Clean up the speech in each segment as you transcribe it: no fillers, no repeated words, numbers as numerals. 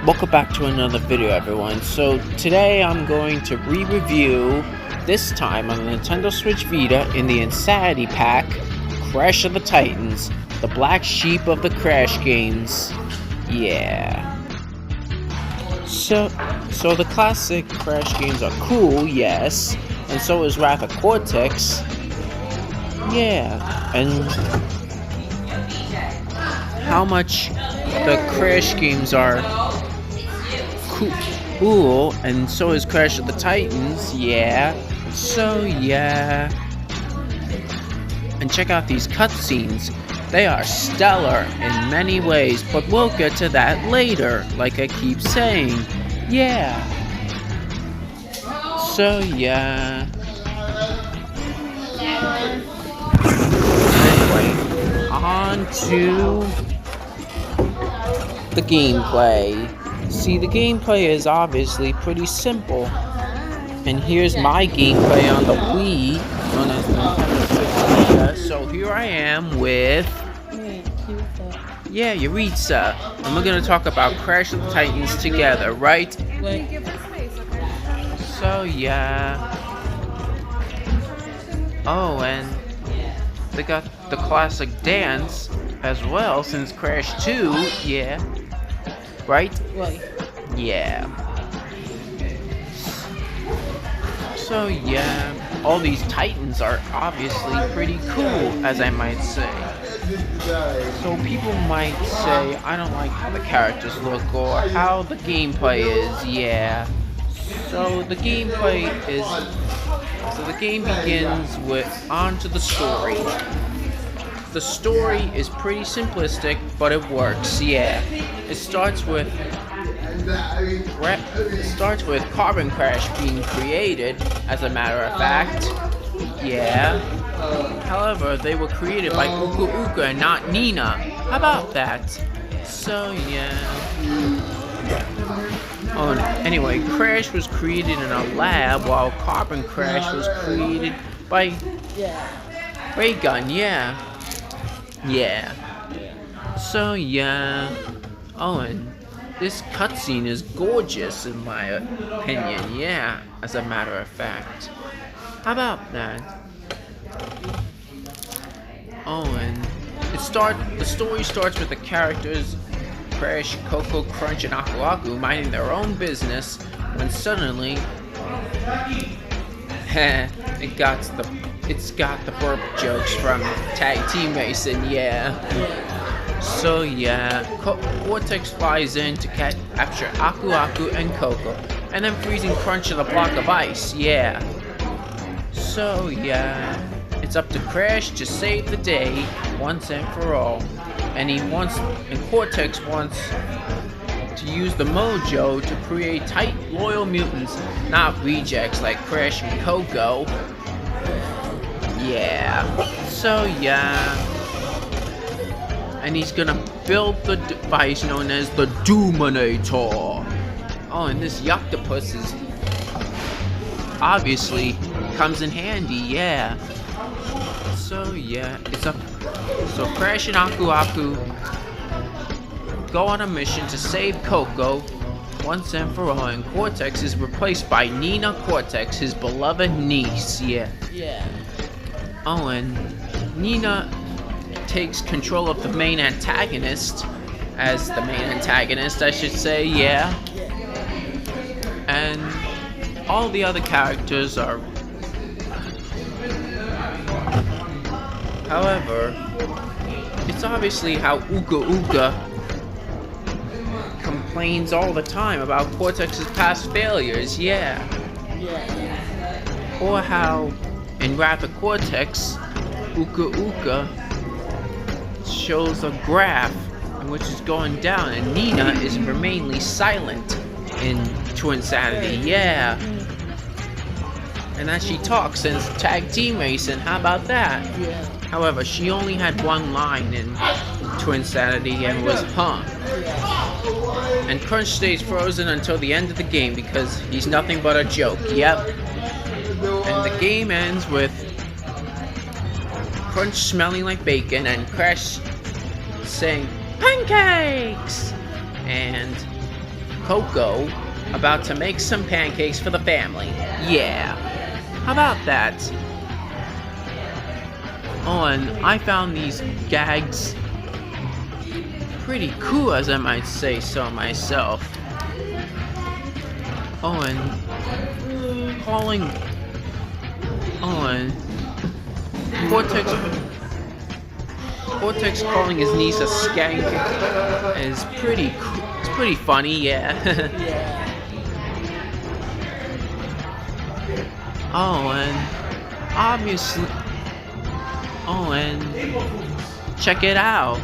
Welcome back to another video, everyone. So today I'm going to re-review, this time on the Nintendo Switch Vita in the Insanity Pack, Crash of the Titans, the black sheep of the Crash games. Yeah. So the classic Crash games are cool, yes, and so is Wrath of Cortex. Yeah, and how much the Crash games are cool, and so is Crash of the Titans, yeah. So yeah. And check out these cutscenes. They are stellar in many ways, but we'll get to that later, like I keep saying. Yeah. So yeah. Anyway, on to the gameplay. See, the gameplay is obviously pretty simple. And here's my gameplay on the Wii, known as the Nintendo Switch Vita. So here I am with Yeritza. And we're gonna talk about Crash of the Titans together, right? So yeah. Oh, and they got the classic dance as well since Crash 2, yeah. Right? Yeah. So yeah, all these Titans are obviously pretty cool, as I might say. So people might say, I don't like how the characters look or how the gameplay is, yeah. So the game begins with onto the story. The story is pretty simplistic, but it works, yeah. It starts with Carbon Crash being created, as a matter of fact. Yeah. However, they were created by Uka Uka and not Nina. How about that? So yeah. Oh, anyway, Crash was created in a lab, while Carbon Crash was created by Ray Gun, yeah. Yeah. So yeah. Oh, and this cutscene is gorgeous in my opinion, yeah, as a matter of fact. How about that? Oh, and the story starts with the characters Crash, Coco, Crunch, and Aku Aku minding their own business when suddenly it's got the burp jokes from Tag Team Racing, yeah. So yeah, Cortex flies in to capture Aku Aku and Coco, and then freezing Crunch in a block of ice, yeah. So yeah, it's up to Crash to save the day once and for all, and Cortex wants to use the mojo to create tight, loyal mutants, not rejects like Crash and Coco. Yeah. So yeah. And he's gonna build the device known as the Doominator. Oh, and this Yuctopus is obviously comes in handy, yeah. So yeah, so Crash and Aku Aku go on a mission to save Coco once and for all, and Cortex is replaced by Nina Cortex, his beloved niece, yeah. Oh, and Nina takes control of the main antagonist, I should say, yeah. And all the other characters are... However, it's obviously how Uka Uka complains all the time about Cortex's past failures, yeah. Or how, in Wrath of Cortex, Uka Uka shows a graph in which is going down, and Nina is remainly silent in True Insanity, yeah. And that she talks since Tag Team Racing, how about that? However, she only had one line in True Insanity and was huh. And Crunch stays frozen until the end of the game because he's nothing but a joke, yep. And the game ends with Crunch smelling like bacon and Crash saying pancakes, and Coco about to make some pancakes for the family. Yeah, how about that? Oh, and I found these gags pretty cool, as I might say so myself. Oh, and calling... Oh, and Cortex calling his niece a skank is pretty cool. It's pretty funny, yeah. Oh, and obviously... Oh, and check it out.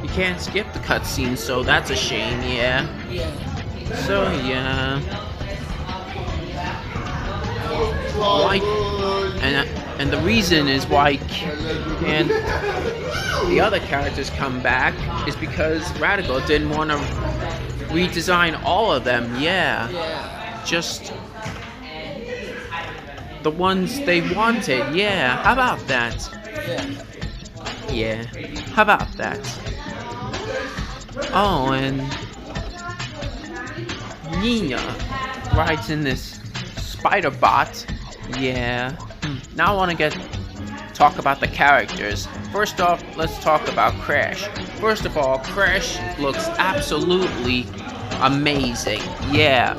You can't skip the cutscene, so that's a shame, yeah. So, yeah. Why... And the reason is why and the other characters come back is because Radical didn't want to redesign all of them, yeah. Just the ones they wanted, yeah. How about that? Yeah. How about that? Oh, and Nina rides in this spider bot, yeah. Now I want to talk about the characters. First off, let's talk about Crash. First of all, Crash looks absolutely amazing. Yeah.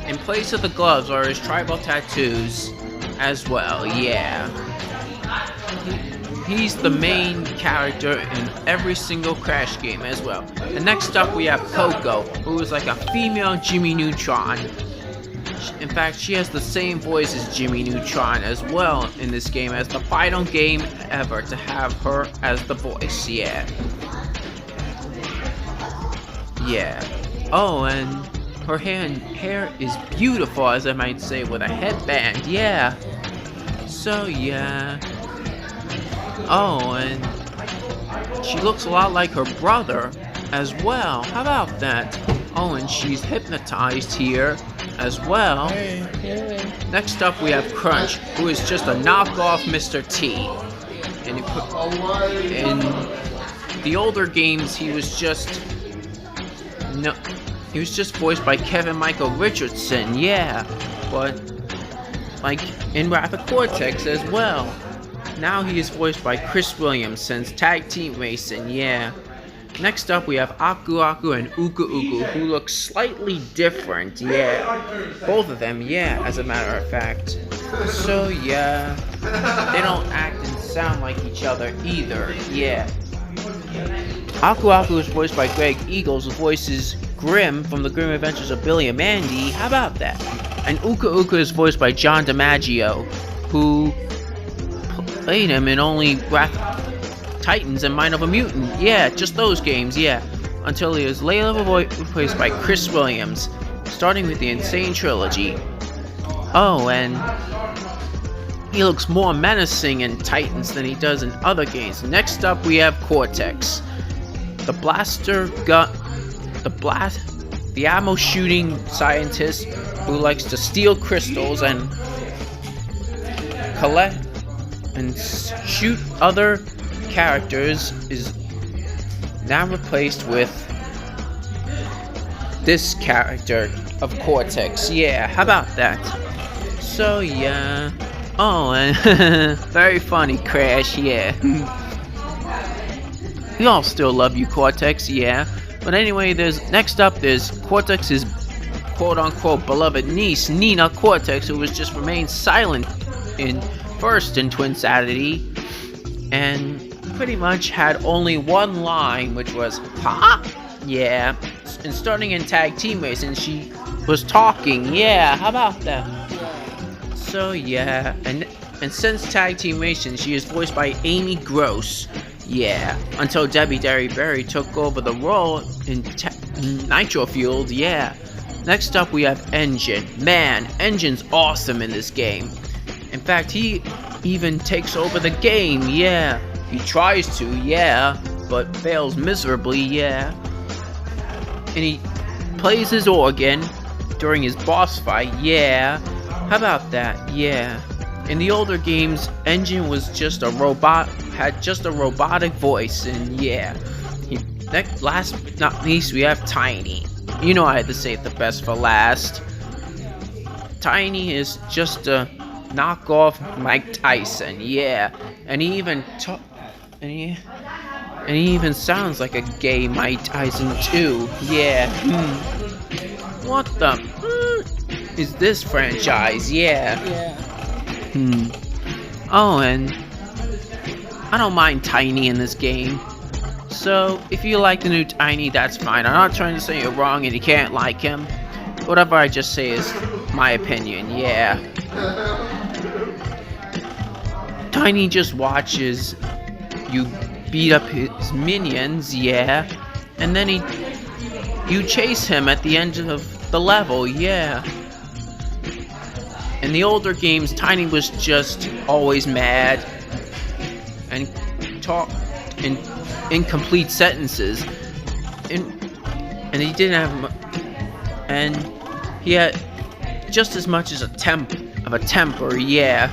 In place of the gloves are his tribal tattoos as well. Yeah. He's the main character in every single Crash game as well. And next up we have Coco, who is like a female Jimmy Neutron. In fact, she has the same voice as Jimmy Neutron as well in this game, as the final game ever to have her as the voice, yeah. Yeah. Oh, and her hair is beautiful, as I might say, with a headband, yeah. So, yeah. Oh, and she looks a lot like her brother as well. How about that? Oh, and she's hypnotized here as well. Next up we have Crunch, who is just a knockoff Mr. T. And in the older games he was just voiced by Kevin Michael Richardson, yeah. But like in Wrath of Cortex as well. Now he is voiced by Chris Williamson's Tag Team Racing, yeah. Next up we have Aku Aku and Uku Uku, who look slightly different, yeah. Both of them, yeah, as a matter of fact. So, yeah. They don't act and sound like each other either, yeah. Aku Aku is voiced by Greg Eagles, who voices Grim from the Grim Adventures of Billy and Mandy. How about that? And Uka Uka is voiced by John DiMaggio, who played him in only Titans and Mind of a Mutant. Yeah, just those games, yeah. Until he was later replaced by Chris Williams, starting with the Insane Trilogy. Oh, and he looks more menacing in Titans than he does in other games. Next up, we have Cortex, the ammo shooting scientist who likes to steal crystals and collect and shoot other characters, is now replaced with this character of Cortex. Yeah, how about that? So yeah. Oh, and very funny, Crash, yeah. We all still love you, Cortex, yeah. But anyway, there's Cortex's quote-unquote beloved niece, Nina Cortex, who was just remained silent in Twin Sanity, and pretty much had only one line, which was, "Ha!" Yeah. And starting in Tag Team Racing, she was talking, yeah, how about that? So yeah, and since Tag Team Racing, she is voiced by Amy Gross. Yeah, until Debbie Derryberry took over the role in Nitro Fueled, yeah. Next up we have Engine. Man, Engine's awesome in this game. In fact, he even takes over the game, yeah. He tries to, yeah, but fails miserably, yeah. And he plays his organ during his boss fight, yeah. How about that? Yeah. In the older games, Engine was just a robot, had just a robotic voice, and yeah. Last but not least, we have Tiny. You know I had to save the best for last. Tiny is just a knockoff Mike Tyson, yeah. And he even and he even sounds like a gay Mike Tyson too, yeah. What the is this franchise? Yeah. Oh, and I don't mind Tiny in this game. So, if you like the new Tiny, that's fine. I'm not trying to say you're wrong and you can't like him. Whatever I just say is my opinion, yeah. Tiny just watches you beat up his minions, yeah. And then you chase him at the end of the level, yeah. In the older games, Tiny was just always mad and talked in incomplete sentences, and he didn't have, and he had just as much as a temper, yeah.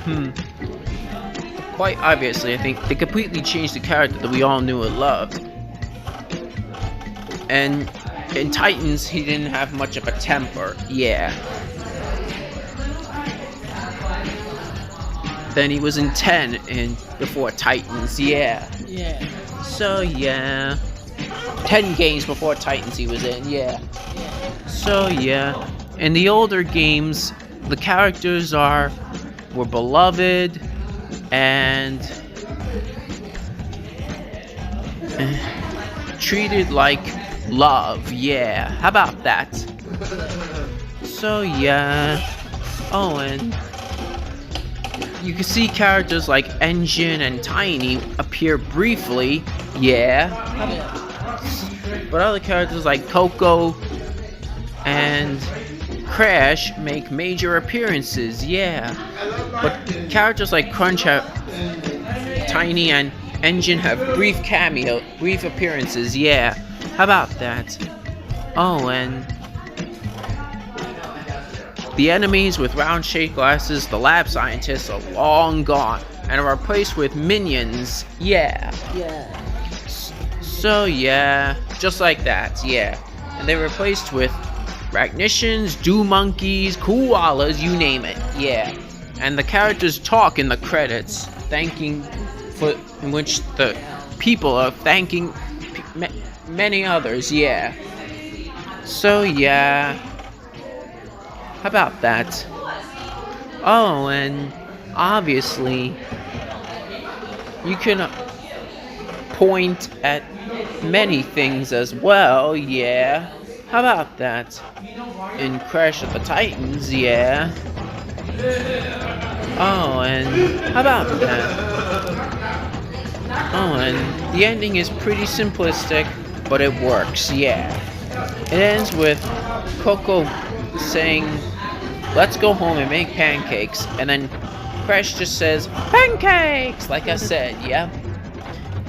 Quite obviously, I think they completely changed the character that we all knew and loved. And in Titans, he didn't have much of a temper, yeah. Then he was in 10 before Titans, yeah. So yeah, 10 games before Titans he was in, yeah. So yeah, in the older games, the characters were beloved and treated like love, yeah. How about that? So yeah. Oh, and you can see characters like Engine and Tiny appear briefly, yeah. But other characters like Coco and Crash make major appearances, yeah. But characters like Crunch, Tiny, and Engine have brief appearances, yeah. How about that? Oh, and the enemies with round-shaped glasses, the lab scientists, are long gone and are replaced with minions, yeah. So yeah, just like that, yeah. And they're replaced with Rachnicians, Monkeys, koalas, you name it, yeah. And the characters talk in the credits, in which the people are thanking many others, yeah. So yeah. How about that? Oh, and obviously, you can point at many things as well, yeah. How about that? In Crash of the Titans, yeah. Oh, and how about that? Oh, and the ending is pretty simplistic, but it works, yeah. It ends with Coco saying, "Let's go home and make pancakes," and then Crash just says, "Pancakes!" like I said, yeah.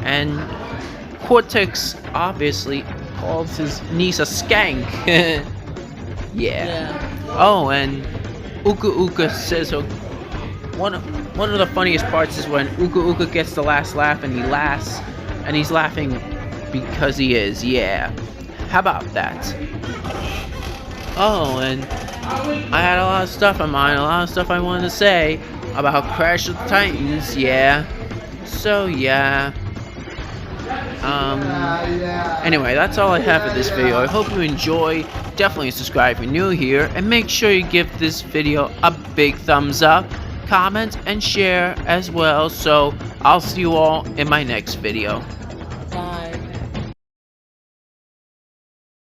And Cortex obviously calls his niece a skank. Yeah. Oh, and Uka Uka says one of the funniest parts is when Uka Uka gets the last laugh and he laughs, and he's laughing because he is, yeah. How about that? Oh, and I had a lot of stuff in mind, a lot of stuff I wanted to say about Crash of the Titans, yeah. So yeah. Anyway, that's all I have for this video. I hope you enjoy. Definitely subscribe if you're new here, and make sure you give this video a big thumbs up, comment, and share as well. So I'll see you all in my next video.